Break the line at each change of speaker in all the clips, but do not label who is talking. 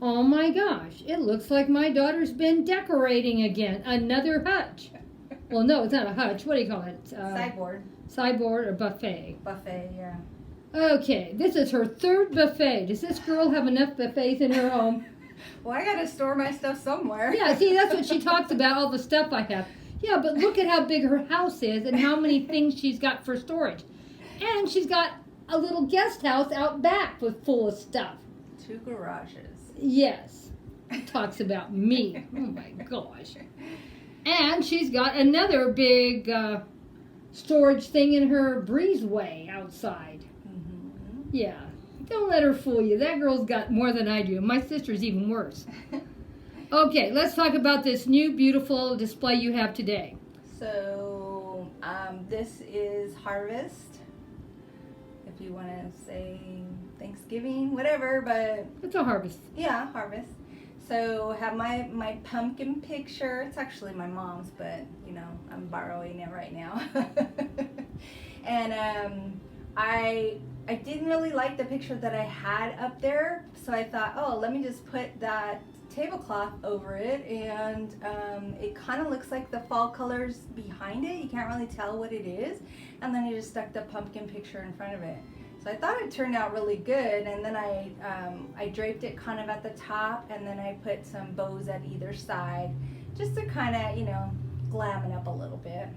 Oh my gosh, it looks like my daughter's been decorating again. Another hutch. Well, no, it's not a hutch. What do you call it?
Sideboard.
Sideboard or buffet.
Buffet, yeah.
Okay, this is her third buffet. Does this girl have enough buffets in her home?
Well, I gotta store my stuff somewhere.
Yeah, see, that's what she talks about, all the stuff I have. Yeah, but look at how big her house is and how many things she's got for storage. And she's got a little guest house out back with full of stuff.
2 garages.
Yes. Talks about me. Oh my gosh. And she's got another big storage thing in her breezeway outside.
Mm-hmm.
Yeah. Don't let her fool you. That girl's got more than I do. My sister's even worse. Okay, let's talk about this new beautiful display you have today.
So, this is Harvest. If you want to say Thanksgiving, whatever, but
It's a harvest.
yeah, Harvest. So have my pumpkin picture. It's actually my mom's, but you know, I'm borrowing it right now. And I didn't really like the picture that I had up there, so I thought, oh, let me just put that tablecloth over it, and it kind of looks like the fall colors behind it. You can't really tell what it is, and then you just stuck the pumpkin picture in front of it. So I thought it turned out really good, and then I draped it kind of at the top, and then I put some bows at either side, just to kind of, you know, glam it up a little bit.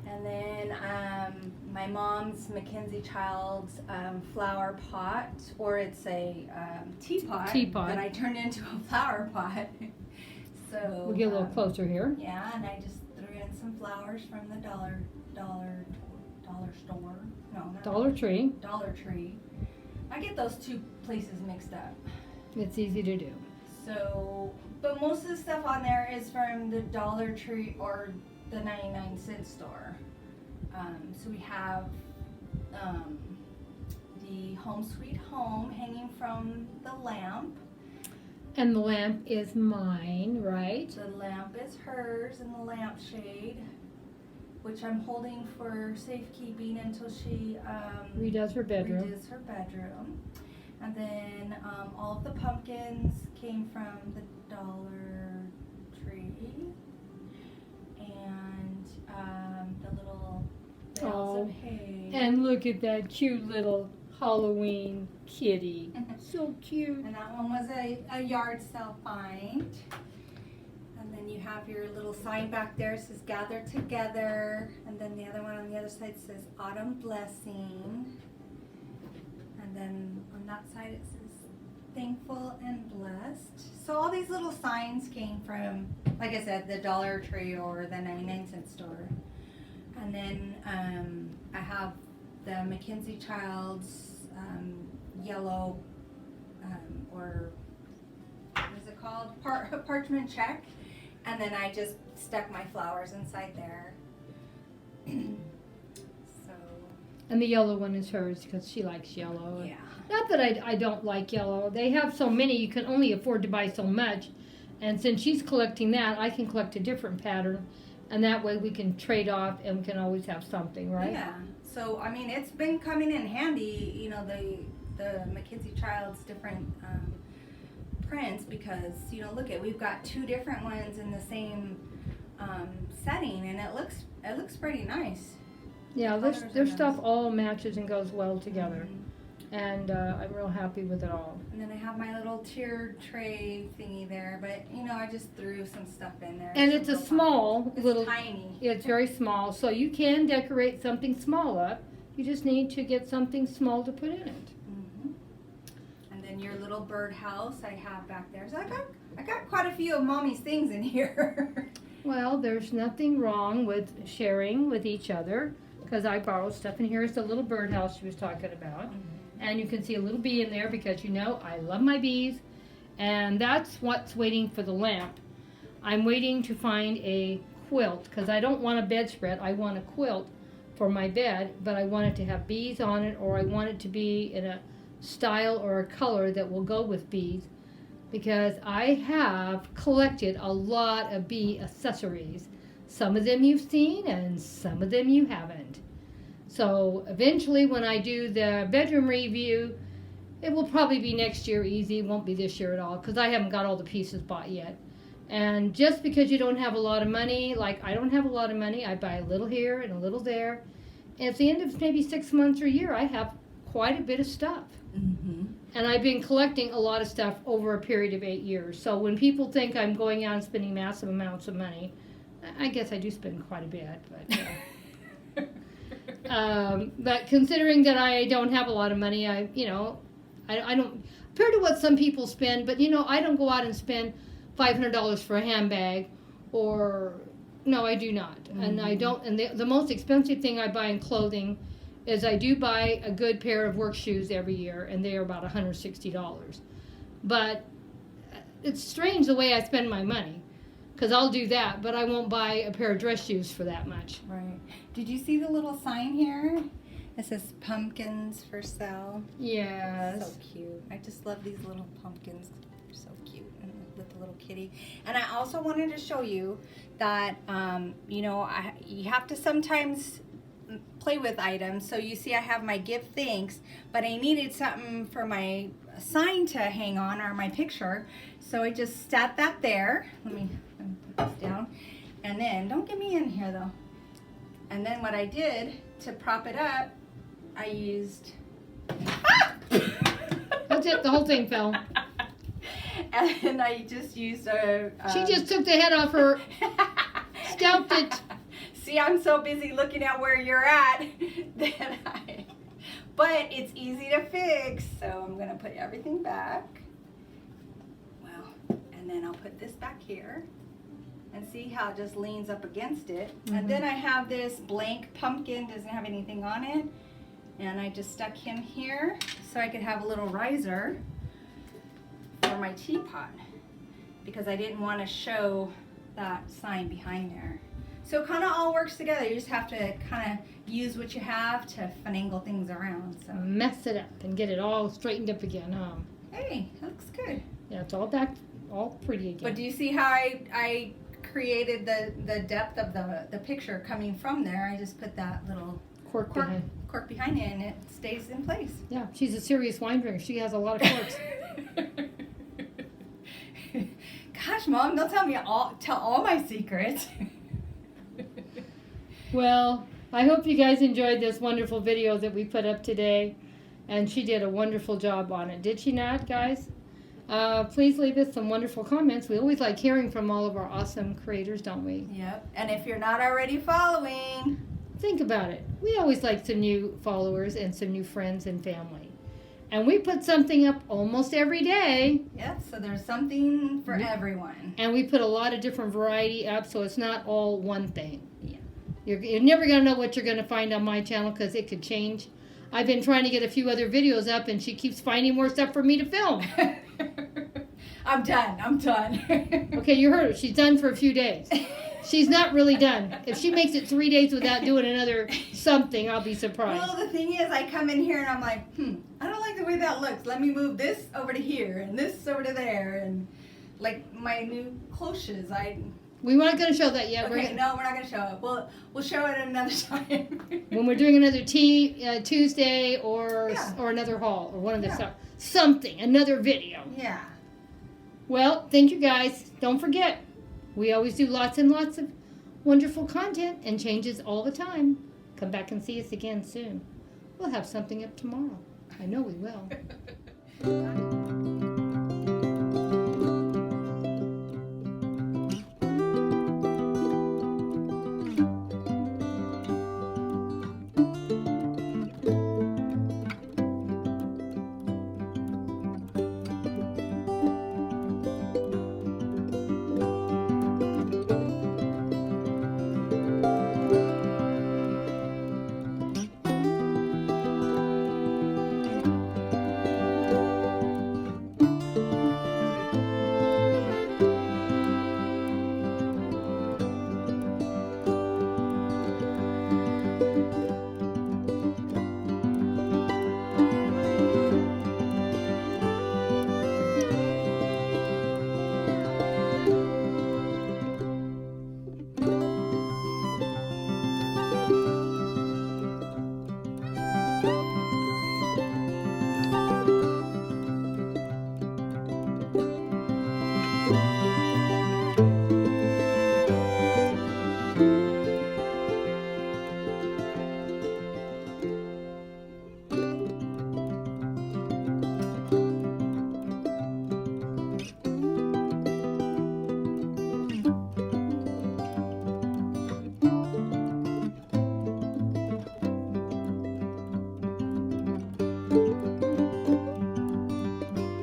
And then my mom's Mackenzie Childs flower pot, or it's a teapot that I turned into a flower pot. So
We'll get a little closer here.
yeah, and I just threw in some flowers from the dollar store. No, not
Dollar Tree.
Dollar Tree. I get those two places mixed up.
It's easy to do.
So, but most of the stuff on there is from the Dollar Tree or the 99-cent store. So we have the Home Sweet Home hanging from the lamp.
And the lamp is mine, right?
The lamp is hers in the lampshade, which I'm holding for safekeeping until she
Redoes her bedroom.
redoes her bedroom. And then all of the pumpkins came from the Dollar Tree. And the little bales of hay.
And look at that cute little Halloween kitty. So cute.
And that one was a yard sale find. And then you have your little sign back there. It says Gather Together. And then the other one on the other side says Autumn Blessing. And then on that side it says Thankful and Blessed. So all these little signs came from, like I said, the Dollar Tree or the 99-cent store. And then I have the Mackenzie Childs yellow or what is it called? Parchment check. And then I just stuck my flowers inside there. So.
And the yellow one is hers because she likes yellow.
Yeah.
Not that I don't like yellow. They have so many, you can only afford to buy so much. And since she's collecting that, I can collect a different pattern. And that way we can trade off and we can always have something, right?
Yeah. So, I mean, it's been coming in handy, you know, the Mackenzie Childs different prints because, you know, look we've got 2 different ones in the same setting, and it looks pretty nice.
Yeah,
The
their
colors are
stuff
nice.
all matches and goes well together.
Mhm.
And I'm real happy with it all.
And then I have my little tier tray thingy there, but, you know, I just threw some stuff in there.
And
some
it's a
little
small
pockets. It's
little,
tiny.
it's very small, so you can decorate something small up. You just need to get something small to put in it.
Mhm. And then your little birdhouse I have back there. So I got quite a few of Mommy's things in here.
Well, there's nothing wrong with sharing with each other, because I borrowed stuff. And here's the little birdhouse she was talking about. And you can see a little bee in there because, you know, I love my bees. And that's what's waiting for the lamp. I'm waiting to find a quilt because I don't want a bedspread. I want a quilt for my bed, but I want it to have bees on it, or I want it to be in a style or a color that will go with bees, because I have collected a lot of bee accessories. Some of them you've seen and some of them you haven't. So eventually when I do the bedroom review, It will probably be next year easy. It won't be this year at all because I haven't got all the pieces bought yet. And just because you don't have a lot of money, like I don't have a lot of money, I buy a little here and a little there. And at the end of maybe 6 months or a year, I have quite a bit of stuff.
Mm-hmm.
And I've been collecting a lot of stuff over a period of 8 years. So when people think I'm going out and spending massive amounts of money, I guess I do spend quite a bit. But considering that I don't have a lot of money, I don't, compared to what some people spend, but I don't go out and spend $500 for a handbag no, I do not. Mm-hmm. And I don't, and the most expensive thing I buy in clothing is I do buy a good pair of work shoes every year, and they are about $160. But it's strange the way I spend my money, because I'll do that, but I won't buy a pair of dress shoes for that much.
Right. Did you see the little sign here? It says pumpkins for sale.
Yes.
So cute. I just love these little pumpkins. They're so cute, and with the little kitty. And I also wanted to show you that, you have to sometimes play with items. So you see I have my give thanks, but I needed something for my sign to hang on, or my picture. So I just sat that there. Let me put this down. And then, don't get me in here though. And then what I did to prop it up, I used...
That's it, the whole thing fell.
And I just used a...
She just took the head off her, scalped it.
See, I'm so busy looking at where you're at but it's easy to fix. So I'm gonna put everything back. Well, and then I'll put this back here. And see how it just leans up against it. Mm-hmm. And then I have this blank pumpkin, doesn't have anything on it. And I just stuck him here so I could have a little riser for my teapot, because I didn't want to show that sign behind there. So it kind of all works together. You just have to kind of use what you have to finagle things around. So
mess it up and get it all straightened up again, huh?
Hey, that looks good.
Yeah, it's all back, all pretty again.
But do you see how I created the depth of the picture coming from there? I just put that little cork behind it, and it stays in place.
Yeah, she's a serious wine drinker. She has a lot of corks.
Gosh, Mom, don't tell all my secrets.
Well, I hope you guys enjoyed this wonderful video that we put up today, and she did a wonderful job on it. Did she not, guys? Please leave us some wonderful comments. We always like hearing from all of our awesome creators, don't we?
Yep. And if you're not already following,
think about it. We always like some new followers and some new friends and family. And we put something up almost every day.
Yep, so there's something for everyone.
And we put a lot of different variety up, so it's not all one thing.
Yeah.
You're never going to know what you're going to find on my channel, because it could change. I've been trying to get a few other videos up, and she keeps finding more stuff for me to film.
I'm done.
Okay, you heard her. She's done for a few days. She's not really done. If she makes it 3 days without doing another something, I'll be surprised.
Well, the thing is, I come in here and I'm like, I don't like the way that looks. Let me move this over to here and this over to there. And like my new cloches,
we weren't going to show that yet.
Okay, no, we're not going to show it. We'll show it another time.
When we're doing another Tuesday or another haul or one of the something, another video.
Yeah.
Well, thank you guys. Don't forget, we always do lots and lots of wonderful content and changes all the time. Come back and see us again soon. We'll have something up tomorrow. I know we will.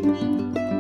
you.